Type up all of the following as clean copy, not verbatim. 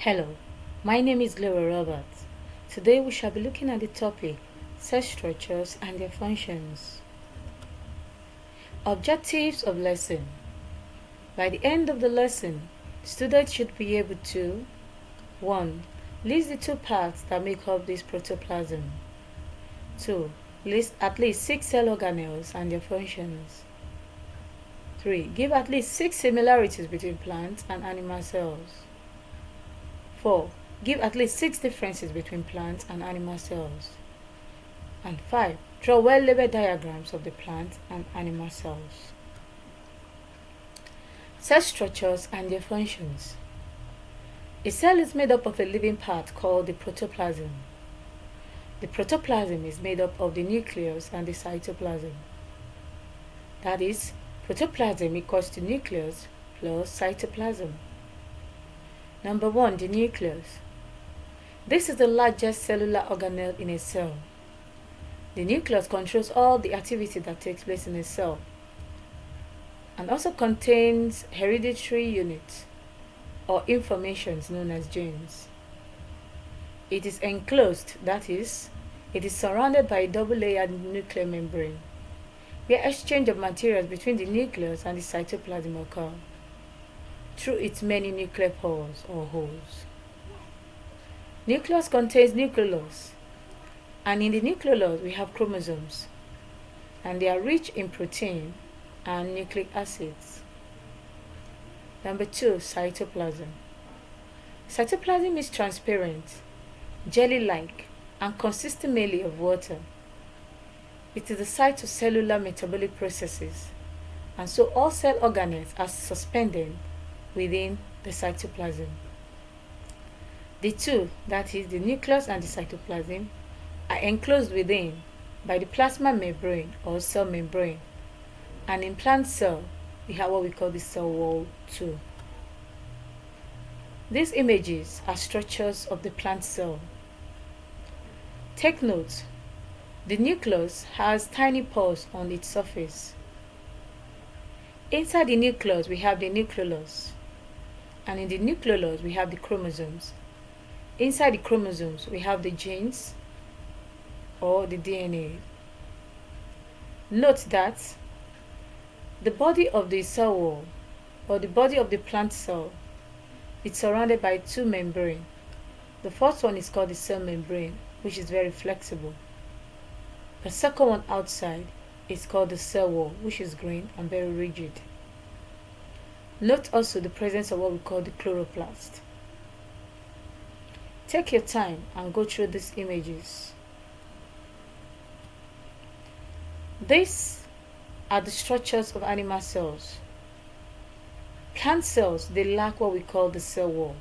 Hello, my name is Gloria Roberts. Today we shall be looking at the topic cell structures and their functions. Objectives of lesson. By the end of the lesson, students should be able to 1. List the two parts that make up this protoplasm. 2. List at least 6 cell organelles and their functions. 3. Give at least 6 similarities between plant and animal cells. 4. Give at least 6 differences between plant and animal cells. And 5. Draw well-labeled diagrams of the plant and animal cells. Cell structures and their functions. A cell is made up of a living part called the protoplasm. The protoplasm is made up of the nucleus and the cytoplasm. That is, protoplasm equals to nucleus plus cytoplasm. Number 1. The nucleus. This is the largest cellular organelle in a cell. The nucleus controls all the activity that takes place in a cell and also contains hereditary units or informations known as genes. It is enclosed, that is, it is surrounded by a double-layered nuclear membrane where exchange of materials between the nucleus and the cytoplasm occur through its many nuclear pores or holes. Nucleus contains nucleolus, and in the nucleolus we have chromosomes, and they are rich in protein and nucleic acids. Number 2. Cytoplasm. Cytoplasm is transparent, jelly-like, and consists mainly of water. It is the site of cellular metabolic processes, and so all cell organelles are suspended within the cytoplasm. The two, that is, the nucleus and the cytoplasm, are enclosed within by the plasma membrane or cell membrane, and in plant cell we have what we call the cell wall too. These images are structures of the plant cell. Take note, the nucleus has tiny pores on its surface. Inside the nucleus we have the nucleolus, and in the nucleolus we have the chromosomes. Inside the chromosomes we have the genes or the DNA. Note that the body of the cell wall or the body of the plant cell is surrounded by two membranes. The first one is called the cell membrane, which is very flexible. The second one outside is called the cell wall, which is green and very rigid. Note also the presence of what we call the chloroplast. Take your time and go through these images. These are the structures of animal cells. Plant cells, they lack what we call the cell wall.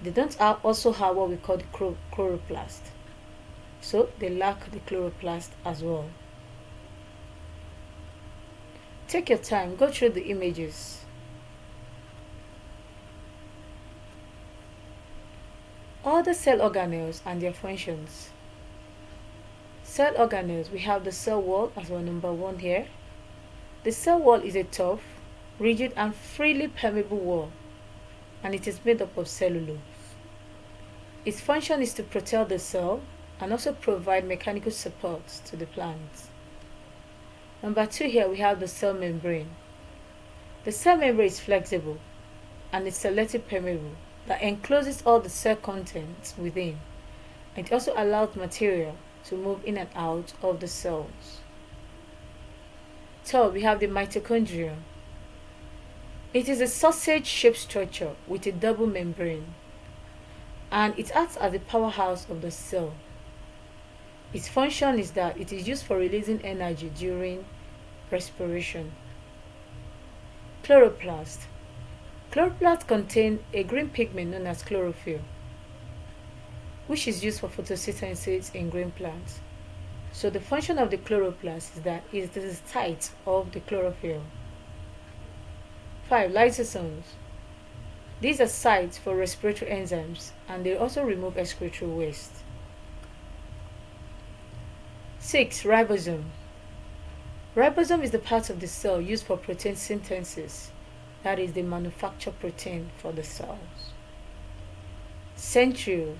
They don't also have what we call the chloroplast. So they lack the chloroplast as well. Take your time, go through the images. All the cell organelles and their functions. Cell organelles, we have the cell wall as well, number 1 here. The cell wall is a tough, rigid and freely permeable wall, and it is made up of cellulose. Its function is to protect the cell and also provide mechanical support to the plant. Number 2 here we have the cell membrane. The cell membrane is flexible and is selective permeable that encloses all the cell contents within. It also allows material to move in and out of the cells. So we have the mitochondrion. It is a sausage-shaped structure with a double membrane, and it acts as the powerhouse of the cell. Its function is that it is used for releasing energy during respiration. Chloroplast. Chloroplast contains a green pigment known as chlorophyll, which is used for photosynthesis in green plants. So the function of the chloroplast is that it is the site of the chlorophyll. 5. Lysosomes. These are sites for respiratory enzymes, and they also remove excretory waste. 6. Ribosome. Ribosome is the part of the cell used for protein synthesis. That is, they manufacture protein for the cells. centrioles.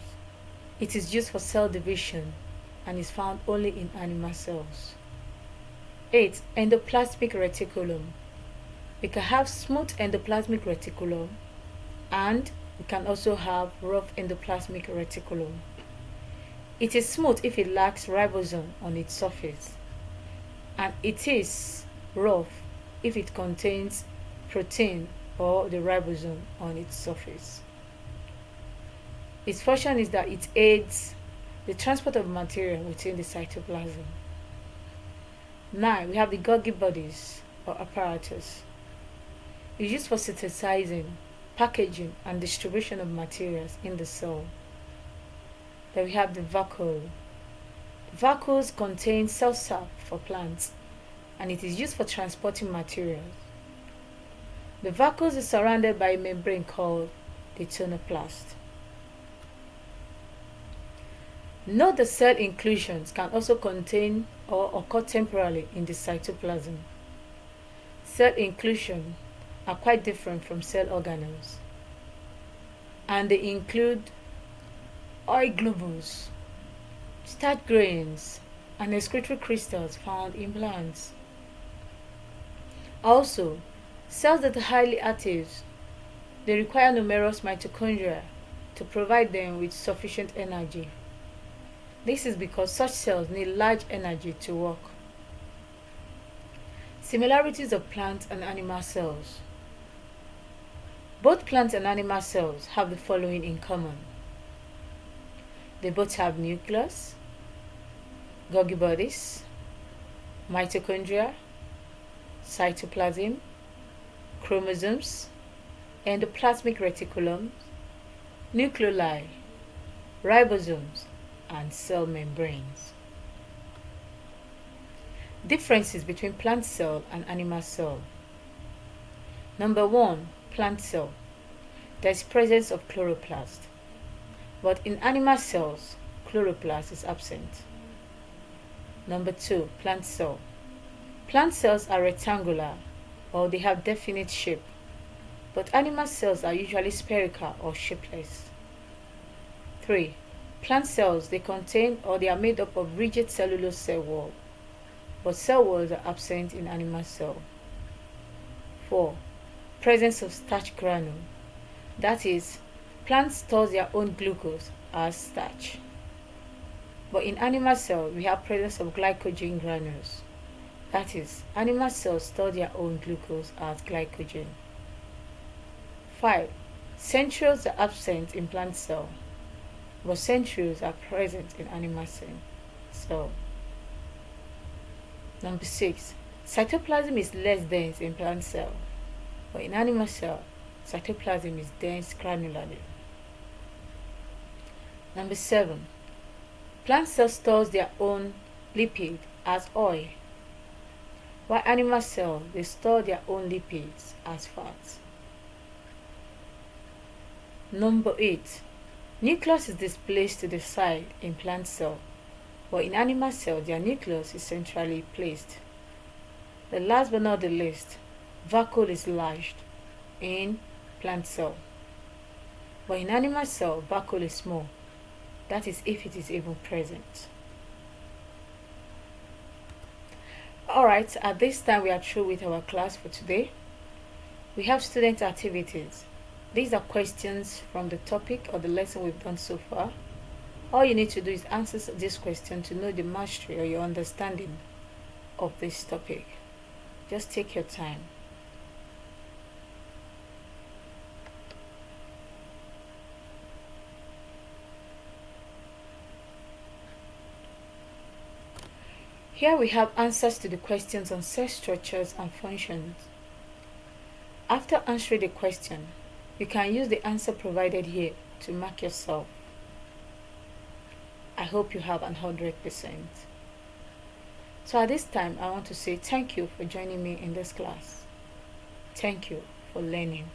It is used for cell division and is found only in animal cells. 8. Endoplasmic reticulum. We can have smooth endoplasmic reticulum and we can also have rough endoplasmic reticulum. It is smooth if it lacks ribosome on its surface, and it is rough if it contains protein or the ribosome on its surface. Its function is that it aids the transport of material within the cytoplasm. 9. We have the Golgi bodies or apparatus. It's used for synthesizing, packaging, and distribution of materials in the cell. Then we have the vacuole. Vacuoles contain cell sap for plants, and it is used for transporting materials. The vacuole is surrounded by a membrane called the tonoplast. Note the cell inclusions can also contain or occur temporarily in the cytoplasm. Cell inclusion are quite different from cell organelles, and they include oil globules, starch grains, and excretory crystals found in plants. Also, cells that are highly active, they require numerous mitochondria to provide them with sufficient energy. This is because such cells need large energy to work. Similarities of plant and animal cells. Both plant and animal cells have the following in common. They both have nucleus, Golgi bodies, mitochondria, cytoplasm, chromosomes, endoplasmic reticulum, nucleoli, ribosomes, and cell membranes. Differences between plant cell and animal cell. Number 1. Plant cell. There is presence of chloroplast, but in animal cells, chloroplast is absent. Number 2. Plant cell. Plant cells are rectangular or they have definite shape, but animal cells are usually spherical or shapeless. 3. Plant cells, they contain or they are made up of rigid cellulose cell wall, but cell walls are absent in animal cell. 4. Presence of starch granule. That is, plants store their own glucose as starch. But in animal cell, we have presence of glycogen granules. That is, animal cells store their own glucose as glycogen. 5. Centrioles are absent in plant cell, but centrioles are present in animal cell. Number 6. Cytoplasm is less dense in plant cell, but in animal cell, cytoplasm is dense granularly. Number 7. Plant cell stores their own lipid as oil, while animal cell, they store their own lipids as fats. Number 8. Nucleus is displaced to the side in plant cell, but in animal cell, their nucleus is centrally placed. The last but not the least, vacuole is large in plant cell, but in animal cell, vacuole is small. That is, if it is even present. Alright, at this time we are through with our class for today. We have student activities. These are questions from the topic or the lesson we've done so far. All you need to do is answer this question to know the mastery or your understanding of this topic. Just take your time. Here we have answers to the questions on cell structures and functions. After answering the question, you can use the answer provided here to mark yourself. I hope you have 100%. So at this time, I want to say thank you for joining me in this class. Thank you for learning.